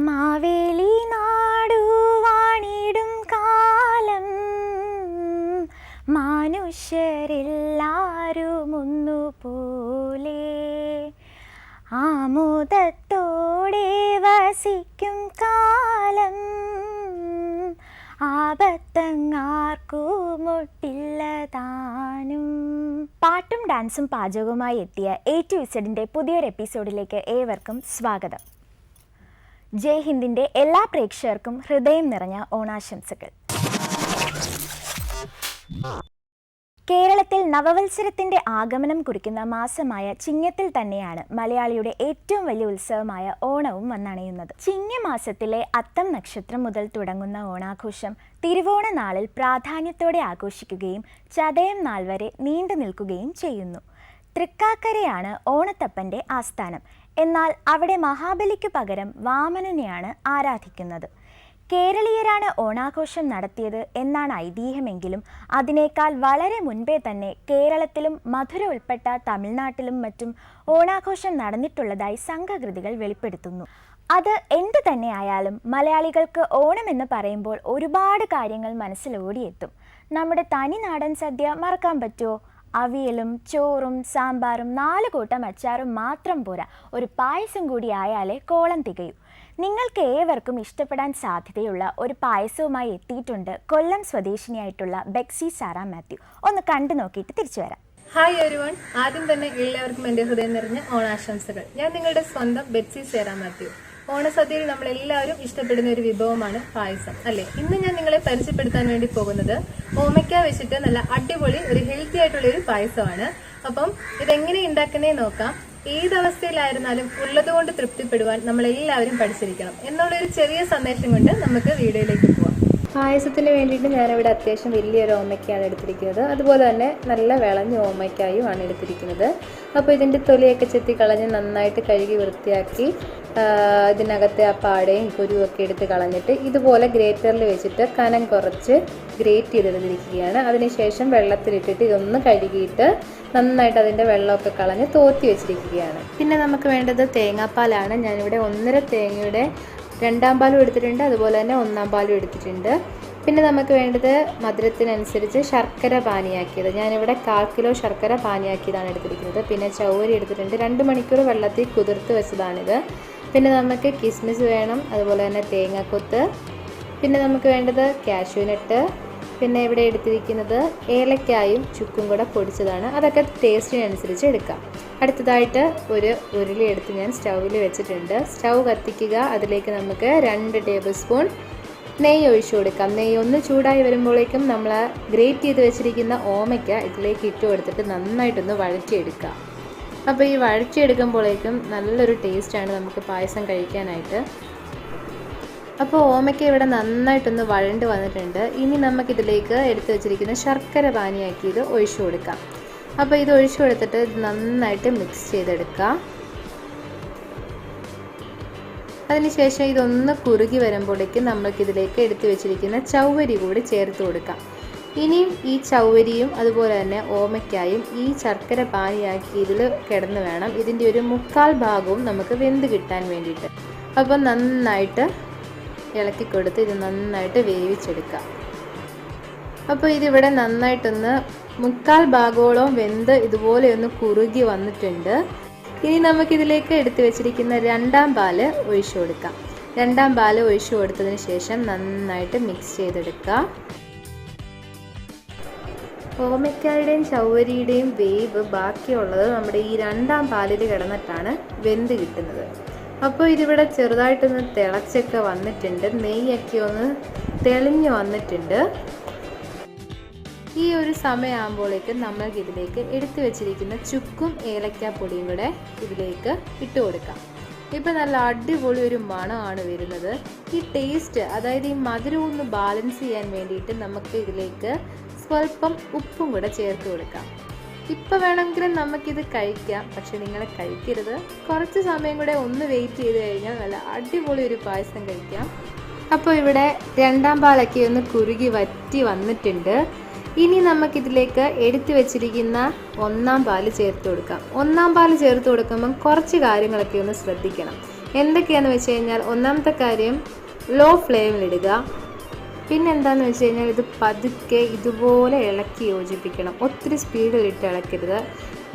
മാവേലി നാടുവാണിടും കാലം മനുഷ്യരെല്ലാരും ഒന്നുപോലെ ആമോദത്തോടെ വസിക്കും കാലം ആപത്തങ്ങാർക്കുമൊട്ടില്ലതാനും. പാട്ടും ഡാൻസും പാചകവുമായി എത്തിയ A to Zന്റെ പുതിയൊരു എപ്പിസോഡിലേക്ക് ഏവർക്കും സ്വാഗതം. ജയ് ഹിന്ദിൻ്റെ എല്ലാ പ്രേക്ഷകർക്കും ഹൃദയം നിറഞ്ഞ ഓണാശംസകൾ. കേരളത്തിൽ നവവത്സരത്തിൻ്റെ ആഗമനം കുറിക്കുന്ന മാസമായ ചിങ്ങത്തിൽ തന്നെയാണ് മലയാളിയുടെ ഏറ്റവും വലിയ ഉത്സവമായ ഓണവും വന്നണയുന്നത്. ചിങ്ങമാസത്തിലെ അത്തം നക്ഷത്രം മുതൽ തുടങ്ങുന്ന ഓണാഘോഷം തിരുവോണ നാളിൽ പ്രാധാന്യത്തോടെ ആഘോഷിക്കുകയും ചതയം നാൾ വരെ നീണ്ടു നിൽക്കുകയും ചെയ്യുന്നു. തൃക്കാക്കരയാണ് ഓണത്തപ്പൻ്റെ ആസ്ഥാനം. എന്നാൽ അവിടെ മഹാബലിക്കു പകരം വാമനനെയാണ് ആരാധിക്കുന്നത്. കേരളീയരാണ് ഓണാഘോഷം നടത്തിയത് എന്നാണ് ഐതിഹ്യമെങ്കിലും അതിനേക്കാൾ വളരെ മുൻപേ തന്നെ കേരളത്തിലും മധുര ഉൾപ്പെട്ട തമിഴ്നാട്ടിലും മറ്റും ഓണാഘോഷം നടന്നിട്ടുള്ളതായി സംഘകൃതികൾ വെളിപ്പെടുത്തുന്നു. അത് എന്തു തന്നെയായാലും മലയാളികൾക്ക് ഓണം എന്ന് പറയുമ്പോൾ ഒരുപാട് കാര്യങ്ങൾ മനസ്സിലോടിയെത്തും. നമ്മുടെ തനി നാടൻ സദ്യ മറക്കാൻ പറ്റുമോ? അവിയലും ചോറും സാമ്പാറും 4 കൂട്ടം അച്ചാറും മാത്രം പോരാ, ഒരു പായസം കൂടി ആയാലേ കോളം തികയൂ. നിങ്ങൾക്ക് ഏവർക്കും ഇഷ്ടപ്പെടാൻ സാധ്യതയുള്ള ഒരു പായസവുമായി എത്തിയിട്ടുണ്ട് കൊല്ലം സ്വദേശിനിയായിട്ടുള്ള ബെക്സി സാറ മാത്യു. ഒന്ന് കണ്ടു നോക്കിയിട്ട് തിരിച്ചു വരാം. ഹായ് എവരിവൺ, ആദ്യം തന്നെ എല്ലാവർക്കും എൻ്റെ ഹൃദയം നിറഞ്ഞ ഓണാശംസകൾ. ഞാൻ നിങ്ങളുടെ സ്വന്തം ബെക്സി സാറ മാത്യു. ഓണസദ്യയിൽ നമ്മളെല്ലാവരും ഇഷ്ടപ്പെടുന്ന ഒരു വിഭവമാണ് പായസം, അല്ലേ? ഇന്ന് ഞാൻ നിങ്ങളെ പരിചയപ്പെടുത്താൻ വേണ്ടി പോകുന്നത് ഓമയ്ക്ക വെച്ചിട്ട് നല്ല അടിപൊളി ഒരു ഹെൽത്തി ആയിട്ടുള്ള ഒരു പായസമാണ്. അപ്പം ഇതെങ്ങനെ ഉണ്ടാക്കുന്നേ നോക്കാം. ഏതവസ്ഥയിലായിരുന്നാലും ഉള്ളതുകൊണ്ട് തൃപ്തിപ്പെടുവാൻ നമ്മളെല്ലാവരും പഠിച്ചിരിക്കണം എന്നുള്ളൊരു ചെറിയ സന്ദേശം കൊണ്ട് നമുക്ക് വീഡിയോയിലേക്ക് പോവാം. പായസത്തിന് വേണ്ടിയിട്ട് ഞാനിവിടെ അത്യാവശ്യം വലിയൊരു ഓമയ്ക്കാണ് എടുത്തിരിക്കുന്നത്. അതുപോലെ തന്നെ നല്ല വിളഞ്ഞ ഓമയ്ക്കായും ആണ് എടുത്തിരിക്കുന്നത്. അപ്പോൾ ഇതിൻ്റെ തൊലിയൊക്കെ ചെത്തി കളഞ്ഞ് നന്നായിട്ട് കഴുകി വൃത്തിയാക്കി ഇതിനകത്തെ ആ പാടയും കുരുവൊക്കെ എടുത്ത് കളഞ്ഞിട്ട് ഇതുപോലെ ഗ്രേറ്ററിൽ വെച്ചിട്ട് കനം കുറച്ച് ഗ്രേറ്റ് ചെയ്തെടുത്തിരിക്കുകയാണ്. അതിനുശേഷം വെള്ളത്തിലിട്ടിട്ട് ഇതൊന്ന് കഴുകിയിട്ട് നന്നായിട്ട് അതിൻ്റെ വെള്ളമൊക്കെ കളഞ്ഞ് തോർത്തി വെച്ചിരിക്കുകയാണ്. പിന്നെ നമുക്ക് വേണ്ടത് തേങ്ങാപ്പാലാണ്. ഞാനിവിടെ 1.5 തേങ്ങയുടെ 2ാം പാലും എടുത്തിട്ടുണ്ട്, അതുപോലെ തന്നെ 1ാം പാലും എടുത്തിട്ടുണ്ട്. പിന്നെ നമുക്ക് വേണ്ടത് മധുരത്തിനനുസരിച്ച് ശർക്കര പാനിയാക്കിയത്. ഞാനിവിടെ 1/4 കിലോ ശർക്കര പാനിയാക്കിയതാണ് എടുത്തിരിക്കുന്നത്. പിന്നെ ചൗവരി എടുത്തിട്ടുണ്ട്, 2 മണിക്കൂർ വെള്ളത്തിൽ കുതിർത്ത് വെച്ചതാണിത്. പിന്നെ നമുക്ക് കിസ്മിസ് വേണം, അതുപോലെ തന്നെ തേങ്ങാക്കൊത്ത്. പിന്നെ നമുക്ക് വേണ്ടത് കാഷ്യൂനട്ട്. പിന്നെ ഇവിടെ എടുത്തിരിക്കുന്നത് ഏലക്കായും ചുക്കും കൂടെ പൊടിച്ചതാണ്. അതൊക്കെ ടേസ്റ്റിനനുസരിച്ച് എടുക്കാം. അടുത്തതായിട്ട് ഒരു ഉരുളി എടുത്ത് ഞാൻ സ്റ്റൗവിൽ വെച്ചിട്ടുണ്ട്. സ്റ്റൗ കത്തിക്കുക. അതിലേക്ക് നമുക്ക് 2 ടേബിൾ സ്പൂൺ നെയ്യ് ഒഴിച്ചു കൊടുക്കാം. നെയ്യ് ഒന്ന് ചൂടായി വരുമ്പോഴേക്കും നമ്മൾ ഗ്രേറ്റ് ചെയ്ത് വെച്ചിരിക്കുന്ന ഓമയ്ക്ക ഇതിലേക്ക് ഇട്ട് കൊടുത്തിട്ട് നന്നായിട്ടൊന്ന് വഴറ്റിയെടുക്കുക. അപ്പോൾ ഈ വഴറ്റിയെടുക്കുമ്പോഴേക്കും നല്ലൊരു ടേസ്റ്റാണ് നമുക്ക് പായസം കഴിക്കാനായിട്ട്. അപ്പോൾ ഓമയ്ക്ക ഇവിടെ നന്നായിട്ടൊന്ന് വഴണ്ട് വന്നിട്ടുണ്ട്. ഇനി നമുക്കിതിലേക്ക് എടുത്തു വെച്ചിരിക്കുന്ന ശർക്കര പാനിയാക്കിയത് ഒഴിച്ചു കൊടുക്കാം. അപ്പോൾ ഇത് ഒഴിച്ചു കൊടുത്തിട്ട് നന്നായിട്ട് മിക്സ് ചെയ്തെടുക്കുക. അതിനുശേഷം ഇതൊന്ന് കുറുകി വരുമ്പോഴേക്കും നമ്മൾക്കിതിലേക്ക് എടുത്തു വെച്ചിരിക്കുന്ന ചൗവരി കൂടി ചേർത്ത് കൊടുക്കാം. ഇനിയും ഈ ചൗവരിയും അതുപോലെ തന്നെ ഓമയ്ക്കായും ഈ ശർക്കര പാനിയാക്കി ഇതിൽ കിടന്ന് വേണം ഇതിൻ്റെ ഒരു 1/4 ഭാഗവും നമുക്ക് വെന്ത് കിട്ടാൻ വേണ്ടിയിട്ട്. അപ്പോൾ നന്നായിട്ട് ഇളക്കി കൊടുത്ത് ഇത് നന്നായിട്ട് വേവിച്ചെടുക്കാം. അപ്പോൾ ഇതിവിടെ നന്നായിട്ടൊന്ന് 1/4 ഭാഗത്തോളം വെന്ത് ഇതുപോലെ ഒന്ന് കുറുകി വന്നിട്ടുണ്ട്. ഇനി നമുക്കിതിലേക്ക് എടുത്തു വെച്ചിരിക്കുന്ന 2ാം പാല് ഒഴിച്ചു കൊടുക്കാം. 2ാം പാല് ഒഴിച്ചു കൊടുത്തതിന് ശേഷം നന്നായിട്ട് മിക്സ് ചെയ്തെടുക്കുക. ഓമയ്ക്കായുടെയും ചൗവരിയുടെയും വേവ് ബാക്കിയുള്ളത് നമ്മുടെ ഈ 2ാം പാലിൽ കിടന്നിട്ടാണ് വെന്ത് കിട്ടുന്നത്. അപ്പോൾ ഇതിവിടെ ചെറുതായിട്ടൊന്ന് തിളച്ചൊക്കെ വന്നിട്ടുണ്ട്. നെയ്യൊക്കെ ഒന്ന് തെളിഞ്ഞു വന്നിട്ടുണ്ട്. ഈ ഒരു സമയമാകുമ്പോഴേക്കും നമ്മൾക്ക് ഇതിലേക്ക് എടുത്തു വെച്ചിരിക്കുന്ന ചുക്കും ഏലക്കാപ്പൊടിയും കൂടെ ഇതിലേക്ക് ഇട്ട് കൊടുക്കാം. ഇപ്പം നല്ല അടിപൊളി ഒരു മണമാണ് വരുന്നത്. ഈ ടേസ്റ്റ്, അതായത് ഈ മധുരം ഒന്ന് ബാലൻസ് ചെയ്യാൻ വേണ്ടിയിട്ട് നമുക്ക് ഇതിലേക്ക് സ്വല്പം ഉപ്പും കൂടെ ചേർത്ത് കൊടുക്കാം. ഇപ്പം വേണമെങ്കിലും നമുക്കിത് കഴിക്കാം, പക്ഷെ നിങ്ങൾ കഴിക്കരുത്. കുറച്ച് സമയം കൂടെ ഒന്ന് വെയിറ്റ് ചെയ്ത് കഴിഞ്ഞാൽ നല്ല അടിപൊളി ഒരു പായസം കഴിക്കാം. അപ്പോൾ ഇവിടെ 2ാം പാലൊക്കെ ഒന്ന് കുറുകി വറ്റി വന്നിട്ടുണ്ട്. ഇനി നമുക്കിതിലേക്ക് എടുത്തു വെച്ചിരിക്കുന്ന 1ാം പാല് ചേർത്ത് കൊടുക്കാം. 1ാം പാല് ചേർത്ത് കൊടുക്കുമ്പം കുറച്ച് കാര്യങ്ങളൊക്കെ ഒന്ന് ശ്രദ്ധിക്കണം. എന്തൊക്കെയാണെന്ന് വെച്ച് കഴിഞ്ഞാൽ, ഒന്നാമത്തെ കാര്യം ലോ ഫ്ലെയിമിലിടുക. പിന്നെ എന്താണെന്ന് വെച്ച് കഴിഞ്ഞാൽ, ഇത് പതുക്കെ ഇതുപോലെ ഇളക്കി യോജിപ്പിക്കണം. ഒത്തിരി സ്പീഡിലിട്ട് ഇളക്കരുത്,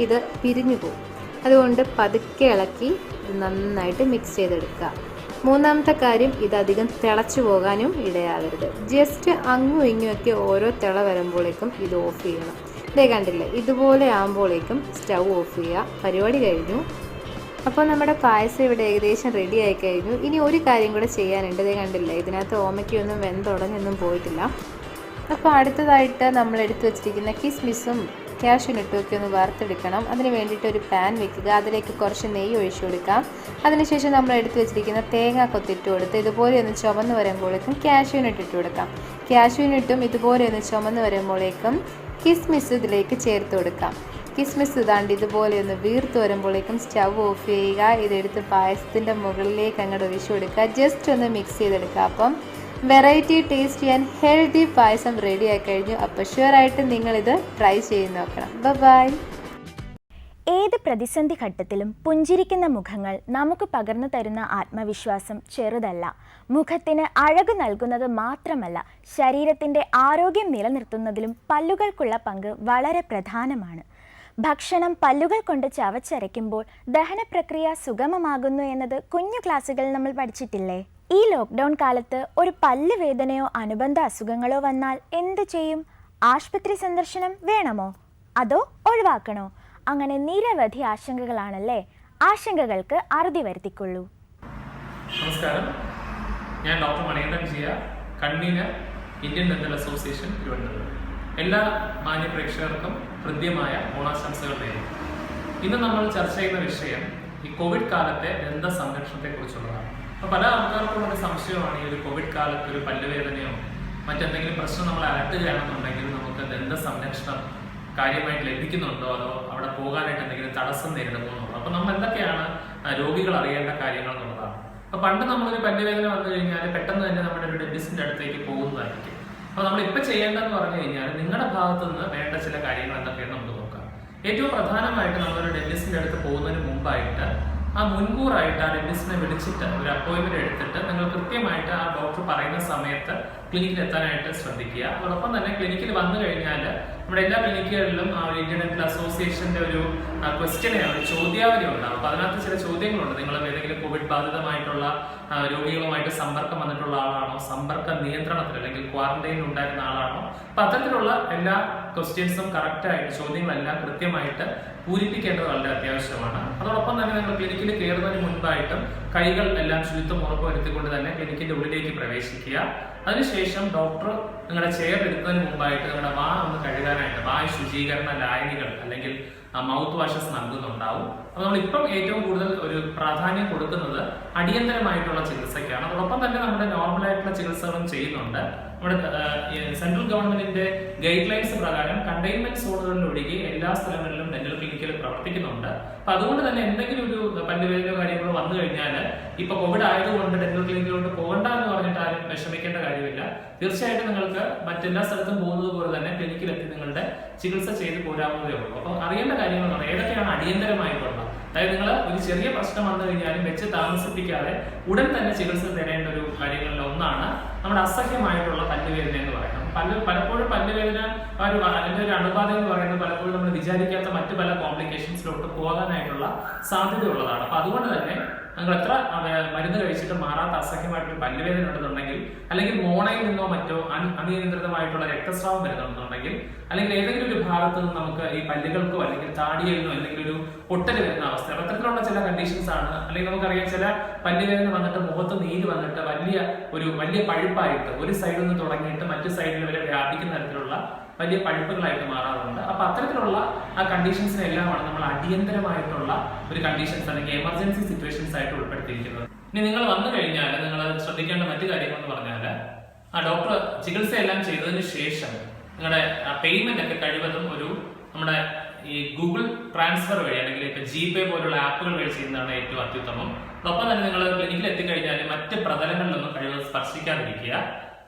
ഇത് പിരിഞ്ഞു പോകും. അതുകൊണ്ട് പതുക്കെ ഇളക്കി ഇത് നന്നായിട്ട് മിക്സ് ചെയ്തെടുക്കുക. മൂന്നാമത്തെ കാര്യം, ഇതധികം തിളച്ചു പോകാനും ഇടയാകരുത്. ജസ്റ്റ് അങ്ങും ഇങ്ങുമൊക്കെ ഓരോ തിള വരുമ്പോഴേക്കും ഇത് ഓഫ് ചെയ്യണം. ഇതേ കണ്ടില്ലേ, ഇതുപോലെ ആകുമ്പോഴേക്കും സ്റ്റൗ ഓഫ് ചെയ്യുക. പരിപാടി കഴിഞ്ഞു. അപ്പോൾ നമ്മുടെ പായസം ഇവിടെ ഏകദേശം റെഡി ആയി കഴിഞ്ഞു. ഇനി ഒരു കാര്യം കൂടെ ചെയ്യാനുണ്ട്. ഇതേ കണ്ടില്ലേ, ഇതിനകത്ത് ഓമയ്ക്കൊന്നും വെന്തുടഞ്ഞൊന്നും പോയിട്ടില്ല. അപ്പോൾ അടുത്തതായിട്ട് നമ്മൾ എടുത്തു വെച്ചിരിക്കുന്ന കിസ്മിസും കാഷ്യൂനട്ടും ഒക്കെ ഒന്ന് വറുത്തെടുക്കണം. അതിന് വേണ്ടിയിട്ട് ഒരു പാൻ വെക്കുക, അതിലേക്ക് കുറച്ച് നെയ്യ് ഒഴിച്ചു കൊടുക്കാം. അതിനുശേഷം നമ്മൾ എടുത്തു വെച്ചിരിക്കുന്ന തേങ്ങ കൊത്തിട്ട് കൊടുത്ത് ഇതുപോലെ ഒന്ന് ചുമന്ന് വരുമ്പോഴേക്കും കാഷ്യൂനട്ട് ഇട്ട് കൊടുക്കാം. കാഷ്യൂനട്ടും ഇതുപോലെ ഒന്ന് ചുമന്ന് വരുമ്പോഴേക്കും കിസ്മിസ് ഇതിലേക്ക് ചേർത്ത് കൊടുക്കാം. കിസ്മിസ് ഇതാണ്ട് ഇതുപോലെ ഒന്ന് വീർത്ത് വരുമ്പോഴേക്കും സ്റ്റൗ ഓഫ് ചെയ്യുക. ഇതെടുത്ത് പായസത്തിൻ്റെ മുകളിലേക്ക് അങ്ങോട്ട് ഒഴിച്ചു കൊടുക്കുക. ജസ്റ്റ് ഒന്ന് മിക്സ് ചെയ്തെടുക്കുക. അപ്പം variety, tasty and healthy payasam ready ആയി കഴിഞ്ഞു. അപ്പോൾ ഷുവറായിട്ട് നിങ്ങളിത് ട്രൈ ചെയ്ത് നോക്കണം. ബൈ. ഏത് പ്രതിസന്ധി ഘട്ടത്തിലും പുഞ്ചിരിക്കുന്ന മുഖങ്ങൾ നമുക്ക് പകർന്നു തരുന്ന ആത്മവിശ്വാസം ചെറുതല്ല. മുഖത്തിന് അഴക് നൽകുന്നത് മാത്രമല്ല, ശരീരത്തിൻ്റെ ആരോഗ്യം നിലനിർത്തുന്നതിലും പല്ലുകൾക്കുള്ള പങ്ക് വളരെ പ്രധാനമാണ്. ഭക്ഷണം പല്ലുകൾ കൊണ്ട് ചവച്ചരയ്ക്കുമ്പോൾ ദഹനപ്രക്രിയ സുഗമമാകുന്നു എന്നത് കുഞ്ഞു ക്ലാസ്സുകളിൽ നമ്മൾ പഠിച്ചിട്ടില്ലേ? ഈ ലോക്ക്ഡൗൺ കാലത്ത് ഒരു പല്ല് വേദനയോ അനുബന്ധ അസുഖങ്ങളോ വന്നാൽ എന്ത് ചെയ്യും? ആശുപത്രി സന്ദർശനം വേണമോ അതോ ഒഴിവാക്കണോ? അങ്ങനെ നിരവധി ആശങ്കകളാണല്ലേ. ആശങ്കകൾക്ക് അറുതി വരുത്തിക്കൊള്ളൂ. നമസ്കാരം, ഞാൻ ഡോക്ടർ മണികണ്ഠൻ ജിയ, convener Indian dental association Thiruvananthapuram. എല്ലാ മാന്യ പ്രേക്ഷകർക്കും ഹൃദ്യമായ ഓണാശംസകൾ നേരുന്നു. ഇന്ന് നമ്മൾ ചർച്ച ചെയ്യുന്ന വിഷയം ഈ കോവിഡ് കാലത്തെ ദന്ത സംരക്ഷണത്തെ കുറിച്ചുള്ളതാണ്. അപ്പോൾ പല ആൾക്കാർക്കും ഒരു സംശയമാണ്, ഈ ഒരു കോവിഡ് കാലത്ത് ഒരു പല്ലുവേദനയോ മറ്റെന്തെങ്കിലും പ്രശ്നം നമ്മൾ അലട്ടുകയാണെന്നുണ്ടെങ്കിൽ നമുക്ക് ദന്ത സംരക്ഷണം കാര്യമായിട്ട് ലഭിക്കുന്നുണ്ടോ, അതോ അവിടെ പോകാനായിട്ട് എന്തെങ്കിലും തടസ്സം നേരിടുന്നുണ്ടോ? അപ്പോൾ നമ്മൾ എന്തൊക്കെയാണ് രോഗികൾ അറിയേണ്ട കാര്യങ്ങൾ എന്നുള്ളതാണ്. അപ്പോൾ പണ്ട് നമ്മളൊരു പല്ലുവേദന വന്നു കഴിഞ്ഞാൽ പെട്ടെന്ന് തന്നെ നമ്മുടെ ഒരു ഡെന്റിസ്റ്റിന്റെ അടുത്തേക്ക് പോകുന്നതായിരിക്കും. അപ്പോൾ നമ്മൾ ഇപ്പം ചെയ്യേണ്ടതെന്ന് പറഞ്ഞു കഴിഞ്ഞാൽ, നിങ്ങളുടെ ഭാഗത്തു നിന്ന് വേണ്ട ചില കാര്യങ്ങൾ എന്തൊക്കെയാണ് നമുക്ക് നോക്കാം. ഏറ്റവും പ്രധാനമായിട്ട് നമ്മളൊരു ഡെന്റിസ്റ്റിന്റെ അടുത്ത് പോകുന്നതിന് മുമ്പായിട്ട് മുൻകൂറായിട്ട് ആ ഡെന്റിസ്റ്റിനെ വിളിച്ചിട്ട് ഒരു അപ്പോയിന്റ്മെന്റ് എടുത്തിട്ട് നിങ്ങൾ കൃത്യമായിട്ട് ആ ഡോക്ടർ പറയുന്ന സമയത്ത് ക്ലിനിക്കിൽ എത്താനായിട്ട് ശ്രദ്ധിക്കുക. അതോടൊപ്പം തന്നെ ക്ലിനിക്കിൽ വന്നു കഴിഞ്ഞാൽ നമ്മുടെ എല്ലാ ക്ലിനിക്കുകളിലും ആ ഒരു ഇന്ത്യൻ ഡെന്റൽ അസോസിയേഷന്റെ ഒരു ക്വസ്റ്റ്യനെയാണ്, ഒരു ചോദ്യാവലി ഉണ്ടാകും. അപ്പോൾ അതിനകത്ത് ചില ചോദ്യങ്ങളുണ്ട്. നിങ്ങൾ ഏതെങ്കിലും കോവിഡ് ബാധിതമായിട്ടുള്ള രോഗികളുമായിട്ട് സമ്പർക്കം വന്നിട്ടുള്ള ആളാണോ, സമ്പർക്ക നിയന്ത്രണത്തിൽ അല്ലെങ്കിൽ ക്വാറന്റൈനിൽ ഉണ്ടായിരുന്ന ആളാണോ? അപ്പൊ അത്തരത്തിലുള്ള എല്ലാ ക്വസ്റ്റ്യൻസും കറക്റ്റായിട്ട്, ചോദ്യങ്ങളെല്ലാം കൃത്യമായിട്ട് പൂരിപ്പിക്കേണ്ടത് വളരെ അത്യാവശ്യമാണ്. അതോടൊപ്പം തന്നെ നിങ്ങൾ ക്ലിനിക്കിൽ കയറുന്നതിന് മുൻപായിട്ടും കൈകൾ എല്ലാം ശുചിത്വം ഉറപ്പുവരുത്തിക്കൊണ്ട് തന്നെ ക്ലിനിക്കിന്റെ ഉള്ളിലേക്ക് പ്രവേശിക്കുക. അതിനുശേഷം ഡോക്ടർ നിങ്ങളുടെ ചെയർ എടുക്കുന്നതിന് മുമ്പായിട്ട് നിങ്ങളുടെ വാ ഒന്ന് കഴുകാനായിട്ട് വായു ശുചീകരണ ലായനികൾ അല്ലെങ്കിൽ മൗത്ത് വാഷസ് നൽകുന്നുണ്ടാവും. അപ്പോൾ നമ്മളിപ്പം ഏറ്റവും കൂടുതൽ ഒരു പ്രാധാന്യം കൊടുക്കുന്നത് അടിയന്തരമായിട്ടുള്ള ചികിത്സയ്ക്കാണ്. അതോടൊപ്പം തന്നെ നമ്മുടെ നോർമലായിട്ടുള്ള ചികിത്സകളും ചെയ്യുന്നുണ്ട്. നമ്മുടെ സെൻട്രൽ ഗവൺമെന്റിന്റെ ഗൈഡ് ലൈൻസ് പ്രകാരം കണ്ടെയ്ൻമെന്റ് സോണുകളിൽ ഒഴികെ എല്ലാ സ്ഥലങ്ങളിലും ഡെന്റൽ ക്ലിനിക്കുകൾ പ്രവർത്തിക്കുന്നുണ്ട്. അപ്പൊ അതുകൊണ്ട് തന്നെ എന്തെങ്കിലും ഒരു പല്ലുവേദനയോ കാര്യങ്ങളോ വന്നു കഴിഞ്ഞാൽ ഇപ്പൊ കോവിഡ് ആയതുകൊണ്ട് ഡെന്റൽ ക്ലിനിക്കിലോട്ട് പോകണ്ട എന്ന് പറഞ്ഞിട്ട് ആരും വിഷമിക്കേണ്ട കാര്യമില്ല. തീർച്ചയായിട്ടും നിങ്ങൾക്ക് മറ്റെല്ലാ സ്ഥലത്തും പോകുന്നത് പോലെ തന്നെ ക്ലിനിക്കിലെത്തി നിങ്ങളുടെ ചികിത്സ ചെയ്ത് പോരാവുന്നതേ ഉള്ളൂ. അപ്പൊ അറിയേണ്ട കാര്യങ്ങൾ എന്ന് പറഞ്ഞാൽ ഏതൊക്കെയാണ് അടിയന്തരമായിട്ടുള്ള, അതായത് നിങ്ങൾ ഒരു ചെറിയ പ്രശ്നം വന്നു കഴിഞ്ഞാലും വെച്ച് താമസിപ്പിക്കാതെ ഉടൻ തന്നെ ചികിത്സ തരേണ്ട ഒരു കാര്യങ്ങളിൽ ഒന്നാണ് നമ്മുടെ അസഹ്യമായിട്ടുള്ള പല്ലുവേദന എന്ന് പറയുന്നത്. പലപ്പോഴും പല്ലുവേദന അതിന്റെ ഒരു അണുബാധ എന്ന് പറയുന്നത് പലപ്പോഴും നമ്മൾ വിചാരിക്കാത്ത മറ്റു പല കോംപ്ലിക്കേഷൻസിലോട്ട് പോകാനായിട്ടുള്ള സാധ്യതയുള്ളതാണ്. അപ്പൊ അതുകൊണ്ട് തന്നെ നിങ്ങൾ എത്ര മരുന്ന് കഴിച്ചിട്ട് മാറാത്ത അസഹ്യമായിട്ടൊരു പല്ലുവേദന ഉണ്ടെന്നുണ്ടെങ്കിൽ, അല്ലെങ്കിൽ മോണയിൽ നിന്നോ മറ്റോ അനിയന്ത്രിതമായിട്ടുള്ള രക്തസ്രാവം വരുന്നുണ്ടെന്നുണ്ടെങ്കിൽ, അല്ലെങ്കിൽ ഏതെങ്കിലും ഒരു ഭാഗത്ത് നിന്ന് നമുക്ക് ഈ പല്ലുകൾക്കോ അല്ലെങ്കിൽ താടിയിൽ നിന്നോ എന്തെങ്കിലും ഒരു പൊട്ടൽ വരുന്ന അവസ്ഥ, അത്തരത്തിലുള്ള ചില കണ്ടീഷൻസ് ആണ്. അല്ലെങ്കിൽ നമുക്കറിയാം, ചില പല്ലുവേദന വന്നിട്ട് മുഖത്ത് നീര് വന്നിട്ട് വലിയ പഴുപ്പായിട്ട് ഒരു സൈഡിൽ നിന്ന് തുടങ്ങിയിട്ട് മറ്റു സൈഡിൽ വരെ വ്യാപിക്കുന്ന തരത്തിലുള്ള വലിയ പഴുപ്പുകളായിട്ട് മാറാറുണ്ട്. അപ്പൊ അത്തരത്തിലുള്ള ആ കണ്ടീഷൻസിനെല്ലാമാണ് നമ്മൾ അടിയന്തരമായിട്ടുള്ള ഒരു കണ്ടീഷൻസ് അല്ലെങ്കിൽ എമർജൻസി സിറ്റുവേഷൻസ് ആയിട്ട് ഉൾപ്പെടുത്തിയിരിക്കുന്നത്. ഇനി നിങ്ങൾ വന്നു കഴിഞ്ഞാൽ നിങ്ങൾ ശ്രദ്ധിക്കേണ്ട മറ്റു കാര്യങ്ങൾ എന്ന് പറഞ്ഞാൽ, ആ ഡോക്ടർ ചികിത്സയെല്ലാം ചെയ്തതിന് ശേഷം നിങ്ങളുടെ പേയ്മെന്റ് ഒക്കെ കഴിവതും നമ്മുടെ ഈ ഗൂഗിൾ ട്രാൻസ്ഫർ വഴി അല്ലെങ്കിൽ ഇപ്പൊ ജിപേ പോലുള്ള ആപ്പുകൾ വഴി ചെയ്യുന്നതാണ് ഏറ്റവും അത്യുത്തമം. ഒപ്പം തന്നെ നിങ്ങൾ ക്ലിനിക്കിൽ എത്തിക്കഴിഞ്ഞാൽ മറ്റ് പ്രതലങ്ങളിലൊന്നും കഴിവതും സ്പർശിക്കാതിരിക്കുക.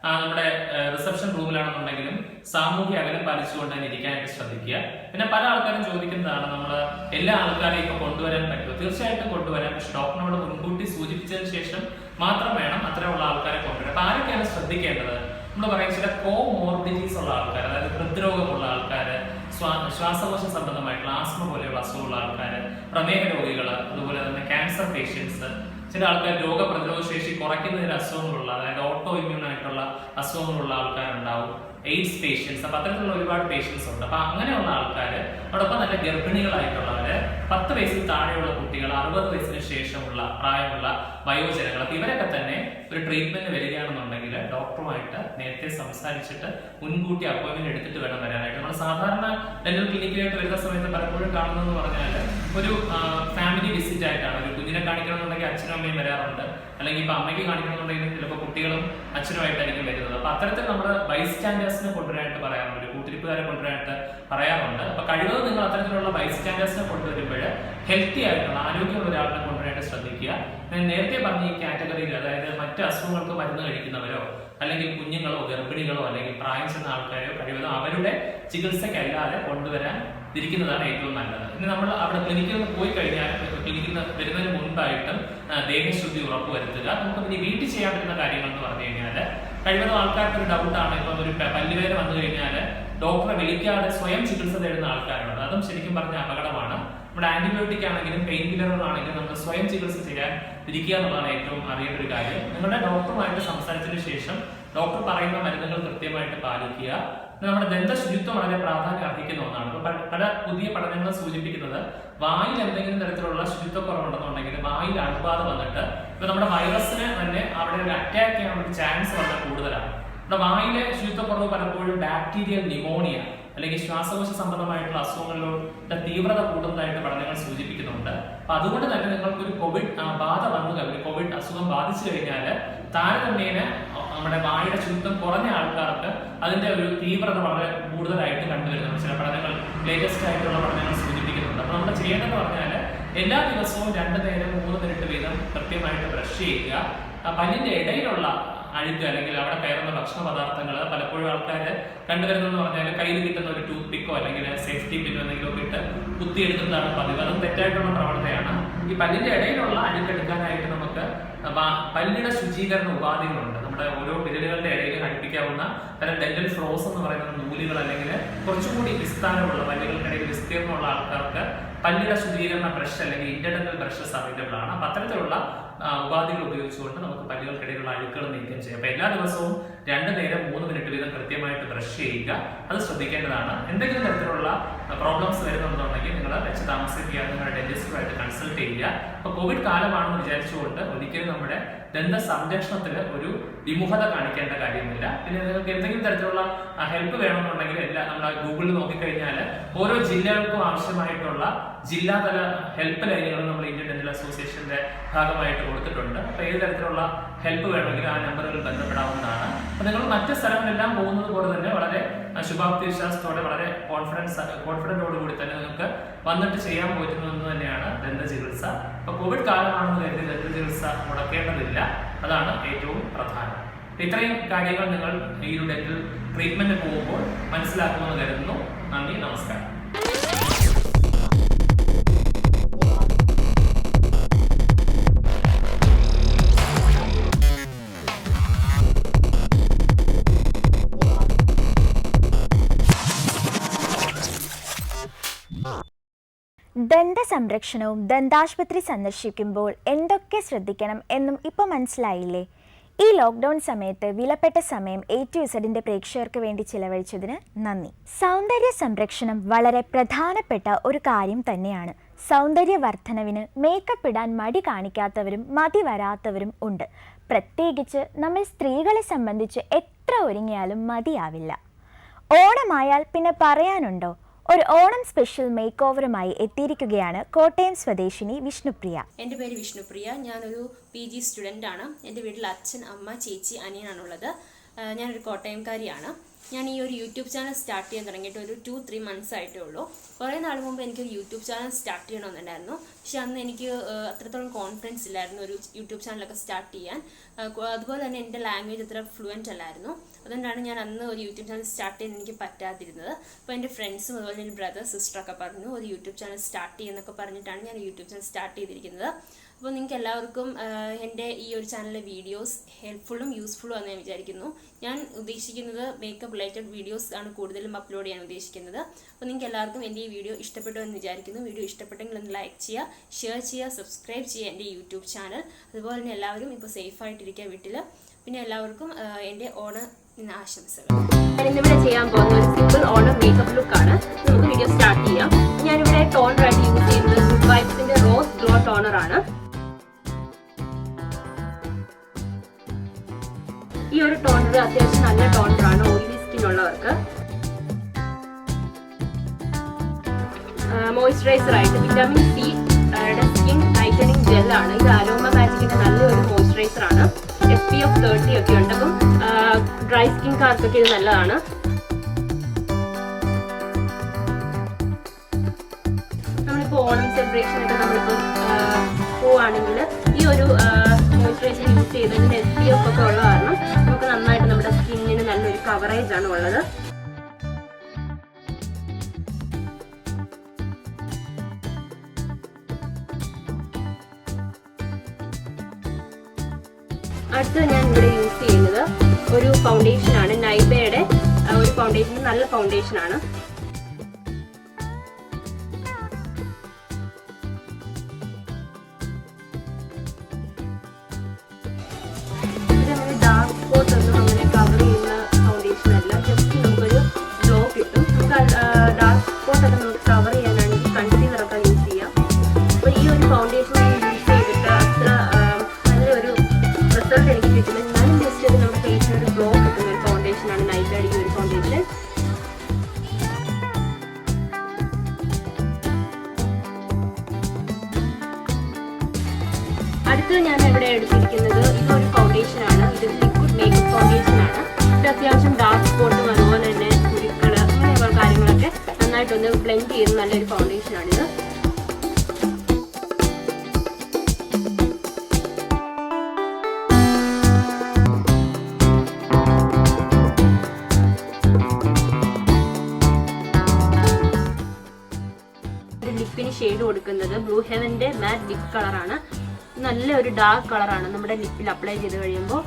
നമ്മുടെ റിസപ്ഷൻ റൂമിലാണെന്നുണ്ടെങ്കിലും സാമൂഹ്യ അകലം പാലിച്ചുകൊണ്ട് തന്നെ ഇരിക്കാനായിട്ട് ശ്രദ്ധിക്കുക. പിന്നെ പല ആൾക്കാരും ചോദിക്കുന്നതാണ്, നമ്മൾ എല്ലാ ആൾക്കാരെയും ഇപ്പൊ കൊണ്ടുവരാൻ പറ്റുമോ? തീർച്ചയായിട്ടും കൊണ്ടുവരാം. പക്ഷെ ഡോക്ടറിനോട് മുൻകൂട്ടി സൂചിപ്പിച്ചതിന് ശേഷം മാത്രം വേണം അത്തരമുള്ള ആൾക്കാരെ കൊണ്ടുവരാൻ. അപ്പൊ ആരൊക്കെയാണ് ശ്രദ്ധിക്കേണ്ടത്? നമ്മൾ പറയുന്ന ചില കോമോർബിഡിറ്റീസ് ഉള്ള ആൾക്കാർ, അതായത് ഹൃദ്രോഗമുള്ള ആൾക്കാർ, ശ്വാസകോശ സംബന്ധമായിട്ടുള്ള ആസ്മ പോലെയുള്ള അസുഖമുള്ള ആൾക്കാർ, പ്രമേഹ രോഗികൾ, അതുപോലെ തന്നെ ക്യാൻസർ പേഷ്യൻസ്, ചില ആൾക്കാർ രോഗപ്രതിരോധ ശേഷി കുറയ്ക്കുന്നതിന് അസുഖങ്ങളുള്ള, അതായത് ഓട്ടോ ഇമ്മ്യൂൺ ആയിട്ടുള്ള അസുഖങ്ങളുള്ള ആൾക്കാരുണ്ടാവും, എയ്ഡ്സ് പേഷ്യൻസ്. അപ്പൊ അത്തരത്തിലുള്ള ഒരുപാട് പേഷ്യൻസ് ഉണ്ട്. അപ്പൊ അങ്ങനെയുള്ള ആൾക്കാർ, അതോടൊപ്പം നല്ല ഗർഭിണികളായിട്ടുള്ളവര്, 10 വയസ്സിൽ താഴെയുള്ള കുട്ടികൾ, 60 വയസ്സിന് ശേഷമുള്ള പ്രായമുള്ള വയോജനങ്ങൾ, അപ്പൊ ഇവരൊക്കെ തന്നെ ഒരു ട്രീറ്റ്മെന്റ് വരികയാണെന്നുണ്ടെങ്കിൽ ഡോക്ടറുമായിട്ട് നേരത്തെ സംസാരിച്ചിട്ട് മുൻകൂട്ടി അപ്പോയിന്റ്മെന്റ് എടുത്തിട്ട് വേണം വരാനായിട്ട്. നമ്മൾ സാധാരണ ഡെന്റൽ ക്ലിനിക്കിലായിട്ട് വരുന്ന സമയത്ത് പലപ്പോഴും കാണുന്നതെന്ന് പറഞ്ഞാൽ ഒരു ഫാമിലി വിസിറ്റ് ആയിട്ടാണ്. ഒരു കുഞ്ഞിനെ കാണിക്കണമെന്നുണ്ടെങ്കിൽ അച്ഛനും അമ്മയും വരാറുണ്ട്, അല്ലെങ്കിൽ ഇപ്പൊ അമ്മയ്ക്ക് കാണിക്കണമെന്നുണ്ടെങ്കിൽ ചിലപ്പോൾ കുട്ടികളും അച്ഛനുമായിട്ടായിരിക്കും വരുന്നത്. അപ്പൊ അത്തരത്തിൽ നമ്മൾ ബൈസ്റ്റാൻഡേഴ്സിനെ കൊണ്ടുവരാനായിട്ട് പറയാറുണ്ട്, കൂട്ടിരിപ്പുകാരെ കൊണ്ടുവരാനായിട്ട് പറയാറുണ്ട്. അപ്പൊ കഴിവതും നിങ്ങൾ അത്തരത്തിലുള്ള ബൈസ്റ്റാൻഡേഴ്സിനെ കൊണ്ടുവരുമ്പോൾ ഹെൽത്തി ആയിട്ടുള്ള ആരോഗ്യമുള്ള ഒരാളിനെ കൊണ്ടുവരാനായിട്ട് ശ്രദ്ധിക്കുക. ഞാൻ നേരത്തെ പറഞ്ഞ ഈ കാറ്റഗറിയിൽ, അതായത് മറ്റ് അസുഖങ്ങൾക്ക് മരുന്ന് കഴിക്കുന്നവരോ അല്ലെങ്കിൽ കുഞ്ഞുങ്ങളോ ഗർഭിണികളോ അല്ലെങ്കിൽ പ്രായം ചെന്ന ആൾക്കാരോ കഴിവതും അവരുടെ ചികിത്സയ്ക്കല്ലാതെ കൊണ്ടുവരാൻ ഇരിക്കുന്നതാണ് ഏറ്റവും നല്ലത്. ഇനി നമ്മൾ അവിടെ ക്ലിനിക്കിൽ നിന്ന് പോയി കഴിഞ്ഞാൽ, ക്ലിനിക്കിൽ വരുന്നതിന് മുൻപായിട്ടും ദേഹശുദ്ധി ഉറപ്പുവരുത്തുക. നമുക്ക് ഇനി വീട്ടിൽ ചെയ്യാൻ പറ്റുന്ന കാര്യങ്ങൾ എന്ന് പറഞ്ഞു കഴിഞ്ഞാൽ, കഴിവതും ആൾക്കാർക്ക് ഒരു ഡൗട്ടാണ്, ഇപ്പം ഒരു പല്ലുവേദന വന്നു കഴിഞ്ഞാൽ ഡോക്ടറെ വിളിക്കാതെ സ്വയം ചികിത്സ തേടുന്ന ആൾക്കാരുണ്ട്. അതും ശരിക്കും പറഞ്ഞ അപകടമാണ്. നമ്മുടെ ആന്റിബയോട്ടിക് ആണെങ്കിലും പെയിൻ കില്ലറുകളാണെങ്കിലും നമ്മൾ സ്വയം ചികിത്സ ചെയ്യാൻ ഇരിക്കുക എന്നുള്ളതാണ് ഏറ്റവും അറിയേണ്ട ഒരു കാര്യം. നിങ്ങളുടെ ഡോക്ടറുമായിട്ട് സംസാരിച്ചതിന് ശേഷം ഡോക്ടർ പറയുന്ന മരുന്നുകൾ കൃത്യമായിട്ട് പാലിക്കുക. നമ്മുടെ ദന്തശുചിത്വം വളരെ പ്രാധാന്യം അർഹിക്കുന്ന ഒന്നാണ്. പല പുതിയ പഠനങ്ങൾ സൂചിപ്പിക്കുന്നത്, വായിൽ എന്തെങ്കിലും തരത്തിലുള്ള ശുചിത്വക്കുറവുണ്ടെന്നുണ്ടെങ്കിൽ, വായിൽ അണുബാധ വന്നിട്ട് ഇപ്പൊ നമ്മുടെ വൈറസിന് തന്നെ അവിടെ ഒരു അറ്റാക്ക് ചെയ്യാനുള്ള ചാൻസ് വളരെ കൂടുതലാണ്. നമ്മുടെ വായിലെ ശുചിത്വക്കുറവ് പലപ്പോഴും ബാക്ടീരിയൽ ന്യൂമോണിയ അല്ലെങ്കിൽ ശ്വാസകോശ സംബന്ധമായിട്ടുള്ള അസുഖങ്ങളുടെ തീവ്രത കൂടുന്നതായിട്ട് പഠനങ്ങൾ സൂചിപ്പിക്കുന്നുണ്ട്. അപ്പൊ അതുകൊണ്ട് തന്നെ നിങ്ങൾക്കൊരു കോവിഡ് ബാധ വന്നു കഴിഞ്ഞാൽ, കോവിഡ് അസുഖം ബാധിച്ചു കഴിഞ്ഞാൽ താരതമ്യേന നമ്മുടെ വായുടെ ശുചിത്വം കുറഞ്ഞ ആൾക്കാർക്ക് അതിന്റെ ഒരു തീവ്രത വളരെ കൂടുതലായിട്ട് കണ്ടുവരുന്നുണ്ട്. ചില പഠനങ്ങൾ, ലേറ്റസ്റ്റ് ആയിട്ടുള്ള പഠനങ്ങൾ സൂചിപ്പിക്കുന്നുണ്ട്. അപ്പൊ നമ്മൾ ചെയ്യേണ്ടതെന്ന് പറഞ്ഞാൽ, എല്ലാ ദിവസവും 2 നേരം 3 മിനിറ്റ് വീതം കൃത്യമായിട്ട് ബ്രഷ് ചെയ്യുക. പല്ലിന്റെ ഇടയിലുള്ള അഴുക്ക് അല്ലെങ്കിൽ അവിടെ കയറുന്ന ഭക്ഷണ പദാർത്ഥങ്ങൾ പലപ്പോഴും ആൾക്കാർ കണ്ടുവരുന്നതെന്ന് പറഞ്ഞാൽ, കയ്യിൽ കിട്ടുന്ന ഒരു ടൂത്ത് പിക്കോ അല്ലെങ്കിൽ സേഫ്റ്റി പിന്നോ എന്തെങ്കിലും ഇട്ട് കുത്തിയെടുക്കുന്നതാണ് പതിവ്. അതും തെറ്റായിട്ടുള്ള പ്രവണതയാണ്. ഈ പല്ലിന്റെ ഇടയിലുള്ള അഴുക്കെടുക്കാനായിട്ട് നമുക്ക് പല്ലിയുടെ ശുചീകരണ ഉപാധികളുണ്ട്. നമ്മുടെ ഓരോ വിരലുകളുടെ ഇടയിൽ ഘടിപ്പിക്കാവുന്ന തരം ഡെന്റൽ ഫ്ലോസ് എന്ന് പറയുന്ന നൂലുകൾ, അല്ലെങ്കിൽ കുറച്ചുകൂടി വിസ്താരമുള്ള പല്ലുകൾക്കിടയിൽ വിസ്തീർണമുള്ള ആൾക്കാർക്ക് പല്ലിയുടെ ശുചീകരണ ബ്രഷ് അല്ലെങ്കിൽ ഇന്റർഡെന്റൽ ബ്രഷസ് അവൈലബിൾ ആണ്. അപ്പൊ അത്തരത്തിലുള്ള ഉപാധികൾ ഉപയോഗിച്ചുകൊണ്ട് നമുക്ക് പല്ലുകൾക്കിടയിലുള്ള അഴുക്കുകൾ നീക്കം ചെയ്യാം. അപ്പൊ എല്ലാ ദിവസവും 2 നേരം 3 മിനിറ്റ് വീതം കൃത്യമായിട്ട് ബ്രഷ് ചെയ്യുക. അത് ശ്രദ്ധിക്കേണ്ടതാണ്. എന്തെങ്കിലും തരത്തിലുള്ള പ്രോബ്ലംസ് വരുന്നുണ്ടെന്നുണ്ടെങ്കിൽ നിങ്ങൾ വെച്ച് താമസിക്കുക, നിങ്ങളുടെ ഡെന്റിസ്റ്റുമായിട്ട് കൺസൾട്ട് ചെയ്യുക. അപ്പൊ കോവിഡ് കാലമാണെന്ന് വിചാരിച്ചുകൊണ്ട് ഒരിക്കലും നമ്മുടെ ദന്ത സംരക്ഷണത്തിന് ഒരു വിമുഖത കാണിക്കേണ്ട കാര്യമില്ല. പിന്നെ നിങ്ങൾക്ക് എന്തെങ്കിലും തരത്തിലുള്ള ഹെൽപ്പ് വേണമെന്നുണ്ടെങ്കിൽ നമ്മൾ ഗൂഗിളിൽ നോക്കിക്കഴിഞ്ഞാൽ ഓരോ ജില്ലകൾക്കും ആവശ്യമായിട്ടുള്ള ജില്ലാതല ഹെൽപ്പ് ലൈനുകൾ നമ്മൾ ഇന്ത്യൻ ഡെന്റൽ അസോസിയേഷന്റെ ഭാഗമായിട്ട് കൊടുത്തിട്ടുണ്ട്. അപ്പൊ ഏത് തരത്തിലുള്ള ഹെൽപ്പ് വേണമെങ്കിലും ആ നമ്പറുകളിൽ ബന്ധപ്പെടാവുന്നതാണ്. അപ്പൊ നിങ്ങൾ മറ്റ് സ്ഥലങ്ങളെല്ലാം പോകുന്നത് പോലെ തന്നെ വളരെ ശുഭാപ്തി വിശ്വാസത്തോടെ, വളരെ കോൺഫിഡന്റോടുകൂടി തന്നെ നിങ്ങൾക്ക് വന്നിട്ട് ചെയ്യാൻ പറ്റുന്നതെന്ന് തന്നെയാണ് ദന്ത ചികിത്സ. അപ്പൊ കോവിഡ് കാലമാണെന്ന് കരുതി ദന്ത ചികിത്സ മുടക്കേണ്ടതില്ല. അതാണ് ഏറ്റവും പ്രധാനം. ഇത്രയും കാര്യങ്ങൾ നിങ്ങൾ ഈ ഒരു ഡെന്റൽ ട്രീറ്റ്മെന്റ് പോകുമ്പോൾ മനസ്സിലാക്കുമെന്ന് കരുതുന്നു. നന്ദി, നമസ്കാരം. ദന്ത സംരക്ഷണവും ദന്താശുപത്രി സന്ദർശിക്കുമ്പോൾ എന്തൊക്കെ ശ്രദ്ധിക്കണം എന്നും ഇപ്പോൾ മനസ്സിലായില്ലേ? ഈ ലോക്ക്ഡൗൺ സമയത്ത് വിലപ്പെട്ട സമയം A2Zന്റെ പ്രേക്ഷകർക്ക് വേണ്ടി ചിലവഴിച്ചതിന് നന്ദി. സൗന്ദര്യ സംരക്ഷണം വളരെ പ്രധാനപ്പെട്ട ഒരു കാര്യം തന്നെയാണ്. സൗന്ദര്യവർദ്ധനവിന് മേക്കപ്പ് ഇടാൻ മടി കാണിക്കാത്തവരും മതി വരാത്തവരും ഉണ്ട്. പ്രത്യേകിച്ച് നമ്മൾ സ്ത്രീകളെ സംബന്ധിച്ച് എത്ര ഒരുങ്ങിയാലും മതിയാവില്ല. ഓണമായാൽ പിന്നെ പറയാനുണ്ടോ? ഒരു ഓണം സ്പെഷ്യൽ മേക്ക് ഓവറുമായി എത്തിയിരിക്കുകയാണ് കോട്ടയം സ്വദേശിനി വിഷ്ണുപ്രിയ. എൻ്റെ പേര് വിഷ്ണുപ്രിയ. ഞാനൊരു PG സ്റ്റുഡൻ്റ് ആണ്. എൻ്റെ വീട്ടിൽ അച്ഛൻ, അമ്മ, ചേച്ചി, അനിയനാണുള്ളത്. ഞാനൊരു കോട്ടയംകാരിയാണ്. ഞാൻ ഈ ഒരു യൂട്യൂബ് ചാനൽ സ്റ്റാർട്ട് ചെയ്യാൻ തുടങ്ങിയിട്ട് ഒരു 2-3 months ആയിട്ടേ ഉള്ളൂ. കുറേ നാൾ മുമ്പ് എനിക്കൊരു യൂട്യൂബ് ചാനൽ സ്റ്റാർട്ട് ചെയ്യണമെന്നുണ്ടായിരുന്നു. പക്ഷെ അന്ന് എനിക്ക് അത്രത്തോളം കോൺഫിഡൻസ് ഇല്ലായിരുന്നു ഒരു യൂട്യൂബ് ചാനലൊക്കെ സ്റ്റാർട്ട് ചെയ്യാൻ. അതുപോലെ തന്നെ എൻ്റെ ലാംഗ്വേജ് അത്ര ഫ്ലുവൻ്റ് അല്ലായിരുന്നു. അതുകൊണ്ടാണ് ഞാൻ അന്ന് ഒരു യൂട്യൂബ് ചാനൽ സ്റ്റാർട്ട് ചെയ്യാൻ എനിക്ക് പറ്റാതിരുന്നത്. അപ്പോൾ എൻ്റെ ഫ്രണ്ട്സും അതുപോലെ എൻ്റെ ബ്രദർ സിസ്റ്ററൊക്കെ പറഞ്ഞു ഒരു യൂട്യൂബ് ചാനൽ സ്റ്റാർട്ട് ചെയ്യുന്നൊക്കെ പറഞ്ഞിട്ടാണ് ഞാൻ യൂട്യൂബ് ചാനൽ സ്റ്റാർട്ട് ചെയ്തിരിക്കുന്നത്. അപ്പോൾ നിങ്ങൾക്ക് എല്ലാവർക്കും എൻ്റെ ഈ ഒരു ചാനലിലെ വീഡിയോസ് ഹെൽപ്ഫുള്ളും യൂസ്ഫുള്ളും ആണെന്ന് ഞാൻ വിചാരിക്കുന്നു. ഞാൻ ഉദ്ദേശിക്കുന്നത് മേക്കപ്പ് റിലേറ്റഡ് വീഡിയോസ് ആണ് കൂടുതലും അപ്ലോഡ് ചെയ്യാൻ ഉദ്ദേശിക്കുന്നത്. അപ്പോൾ നിങ്ങൾക്ക് എല്ലാവർക്കും എൻ്റെ ഈ വീഡിയോ ഇഷ്ടപ്പെട്ടു എന്ന് വിചാരിക്കുന്നു. വീഡിയോ ഇഷ്ടപ്പെട്ടെങ്കിൽ ഒന്ന് ലൈക്ക് ചെയ്യുക, ഷെയർ ചെയ്യുക, സബ്സ്ക്രൈബ് ചെയ്യുക എൻ്റെ യൂട്യൂബ് ചാനൽ. അതുപോലെ തന്നെ എല്ലാവരും ഇപ്പോൾ സേഫായിട്ടിരിക്കുക വീട്ടിൽ. പിന്നെ എല്ലാവർക്കും എൻ്റെ ഓണം ആശംസകൾ. ഞാൻ ഇന്നിവിടെ ചെയ്യാൻ പോകുന്ന ഒരു സിമ്പിൾ ഓണം മേക്കപ്പ് ലുക്കാണ്. നമുക്ക് വീഡിയോ സ്റ്റാർട്ട് ചെയ്യാം. ഞാനിവിടെ ടോണറായിട്ട് യൂസ് ചെയ്യുന്നത് ഗുഡ് വൈബ്സിൻ്റെ റോസ് ഗ്ലോ ടോണറാണ്. ഈ ഒരു ടോണർ അത്യാവശ്യം നല്ല ടോണറാണ് ഓയിലി സ്കിൻ ഉള്ളവർക്ക്. മോയ്സ്ചറൈസർ ആയിട്ട് വിറ്റാമിൻ സി സ്കിൻ ടൈറ്റനിങ് ജെല്ലാണ്. ഇത് അരോമ മാജിക്കിന്റെ നല്ലൊരു മോയ്സ്ചറൈസർ ആണ്. SPF 30 ഒക്കെ ഉണ്ട്. അപ്പം ഡ്രൈ സ്കിൻകാർക്കൊക്കെ ഇത് നല്ലതാണ്. നമ്മളിപ്പോൾ ഓണം സെലിബ്രേഷനൊക്കെ നമ്മളിപ്പോൾ പോവുകയാണെങ്കിൽ ഈ ഒരു മോയ്സ്ചറൈസർ യൂസ് ചെയ്തതിന് SPF ഒക്കെ ഉള്ള കാരണം നമുക്ക് നന്നായിട്ട് നമ്മുടെ സ്കിന്നിന് നല്ലൊരു കവറേജ് ആണ് ഉള്ളത്. അടുത്ത് ഞാൻ ഇവിടെ യൂസ് ചെയ്യുന്നത് ഒരു ഫൗണ്ടേഷനാണ്. നൈബയുടെ ഒരു ഫൗണ്ടേഷൻ, നല്ല ഫൗണ്ടേഷനാണ്. ഡാർക്ക് സ്പോട്ട് ഒന്നും അങ്ങനെ കവർ ചെയ്യുന്ന ഫൗണ്ടേഷൻ അല്ല. ജസ്റ്റ് നമുക്കൊരു ഗ്ലോ കിട്ടും. നമുക്ക് ഡാർക്ക് സ്പോട്ടൊക്കെ നമുക്ക് കവർ ചെയ്യാനാണെങ്കിൽ കൺസീലറൊക്കെ യൂസ് ചെയ്യാം. അപ്പോൾ ഈ ഒരു ഫൗണ്ടേഷൻ യൂസ് ചെയ്തിട്ട് അത്ര നല്ലൊരു റിസൾട്ട് എനിക്ക് കിട്ടുന്നത്. ഞാനും ജസ്റ്റ് ഒരു നമ്മുടെ ഫേസിന് ഒരു ഗ്ലോ കിട്ടുന്ന ഒരു ഫൗണ്ടേഷനാണ് നൈബയുടെ ഈ ഒരു ഫൗണ്ടേഷൻ. അടുത്ത് ഞാൻ ഇവിടെ എടുത്തിരിക്കുന്നത് ഇതൊരു ഫൗണ്ടേഷനാണ്. ഇത് ലിക്വിഡ് മേക്കപ്പ് ഫൗണ്ടേഷനാണ്. ഇത് അത്യാവശ്യം ഡാർക്ക് സ്പോട്ടും അതുപോലെ തന്നെ കുരുക്കൾ അങ്ങനെയുള്ള കാര്യങ്ങളൊക്കെ നന്നായിട്ടൊന്ന് ബ്ലെൻഡ് ചെയ്യുന്ന നല്ലൊരു ഫൗണ്ടേഷനാണിത്. ലിപ്പിന് ഷെയ്ഡ് കൊടുക്കുന്നത് ബ്ലൂ ഹെവന്റെ മാറ്റ് ലിപ് കളറാണ്. നല്ലൊരു ഡാർക്ക് കളറാണ് നമ്മുടെ ലിപ്പിൽ അപ്ലൈ ചെയ്ത് കഴിയുമ്പോൾ.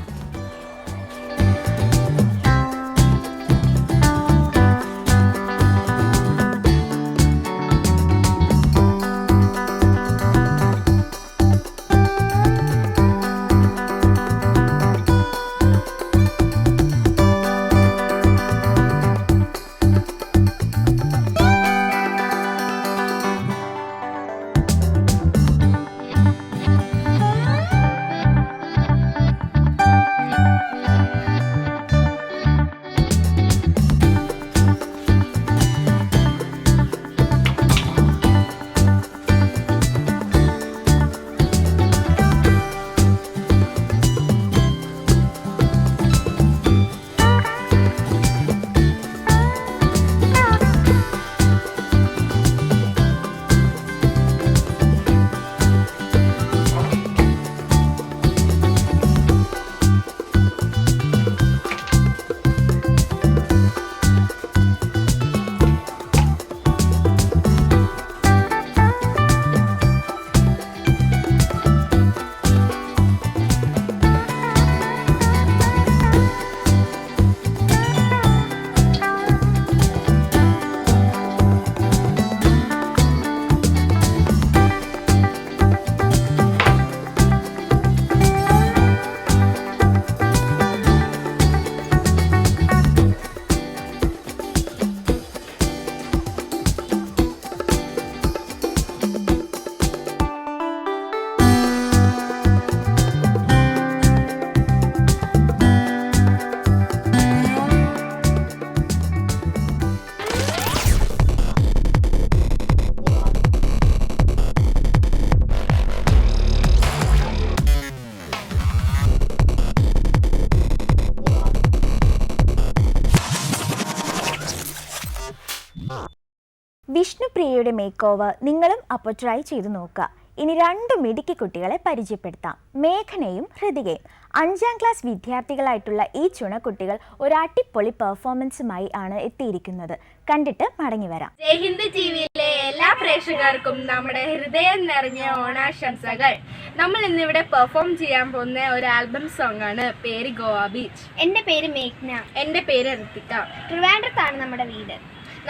വിഷ്ണുപ്രിയയുടെ മേക്ക് ഓവർ നിങ്ങളും അപ്പോൾ ട്രൈ ചെയ്തു നോക്കുക. ഇനി 2 മിടുക്കി കുട്ടികളെ പരിചയപ്പെടുത്താം, മേഘനയും ഹൃതികയും. 5ാം ക്ലാസ് വിദ്യാർത്ഥികളായിട്ടുള്ള ഈ ചുണക്കുട്ടികൾ ഒരു അടിപൊളി പെർഫോമൻസുമായി ആണ് എത്തിയിരിക്കുന്നത്. കണ്ടിട്ട് മടങ്ങി വരാം. ജയ്ഹിന്ദ് ടിവിയിലെ എല്ലാ പ്രേക്ഷകർക്കും നമ്മുടെ ഹൃദയം നിറഞ്ഞ ഓണാശംസകൾ. നമ്മൾ ഇന്നിവിടെ പെർഫോം ചെയ്യാൻ പോകുന്ന ഒരു ആൽബം സോങ് ആണ്. പേര് ഗോവ ബീച്ച്. എൻ്റെ പേര് മേഘ്ന. എൻ്റെ പേര് ഋത്തിക. ട്രിവാൻഡ്രത്താണ് നമ്മുടെ വീട്.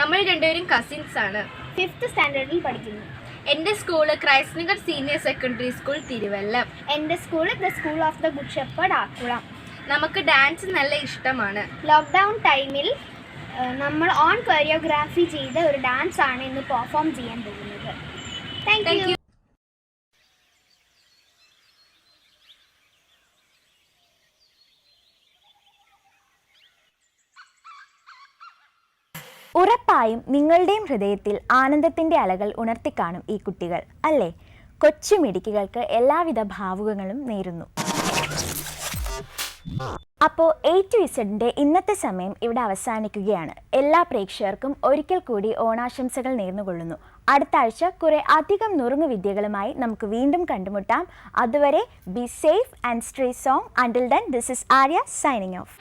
നമ്മൾ രണ്ടുപേരും കസിൻസ് ആണ്. 5th സ്റ്റാൻഡേർഡിൽ പഠിക്കുന്നു. എൻ്റെ school Christ Nagar senior secondary school Thiruvallam. എൻ്റെ school the school of the good shepherd Akkulam. നമുക്ക് ഡാൻസ് നല്ല ഇഷ്ടമാണ്. ലോക്ക്ഡൗൺ ടൈമിൽ നമ്മൾ ഓൺ കൊറിയോഗ്രാഫി ചെയ്ത ഒരു ഡാൻസ് ആണ് ഇന്ന് പെർഫോം ചെയ്യാൻ പോകുന്നത്. Thank you. ഉറപ്പായും നിങ്ങളുടെയും ഹൃദയത്തിൽ ആനന്ദത്തിൻ്റെ അലകൾ ഉണർത്തിക്കാണും ഈ കുട്ടികൾ, അല്ലേ? കൊച്ചു മിടുക്കികൾക്ക് എല്ലാവിധ ഭാവുകങ്ങളും നേരുന്നു. അപ്പോൾ A to Zന്റെ ഇന്നത്തെ സമയം ഇവിടെ അവസാനിക്കുകയാണ്. എല്ലാ പ്രേക്ഷകർക്കും ഒരിക്കൽ കൂടി ഓണാശംസകൾ നേർന്നുകൊള്ളുന്നു. അടുത്ത ആഴ്ച കുറെ അധികം നുറുങ്ങു വിദ്യകളുമായി നമുക്ക് വീണ്ടും കണ്ടുമുട്ടാം. അതുവരെ be safe and stay song. Until then, this is Arya signing off.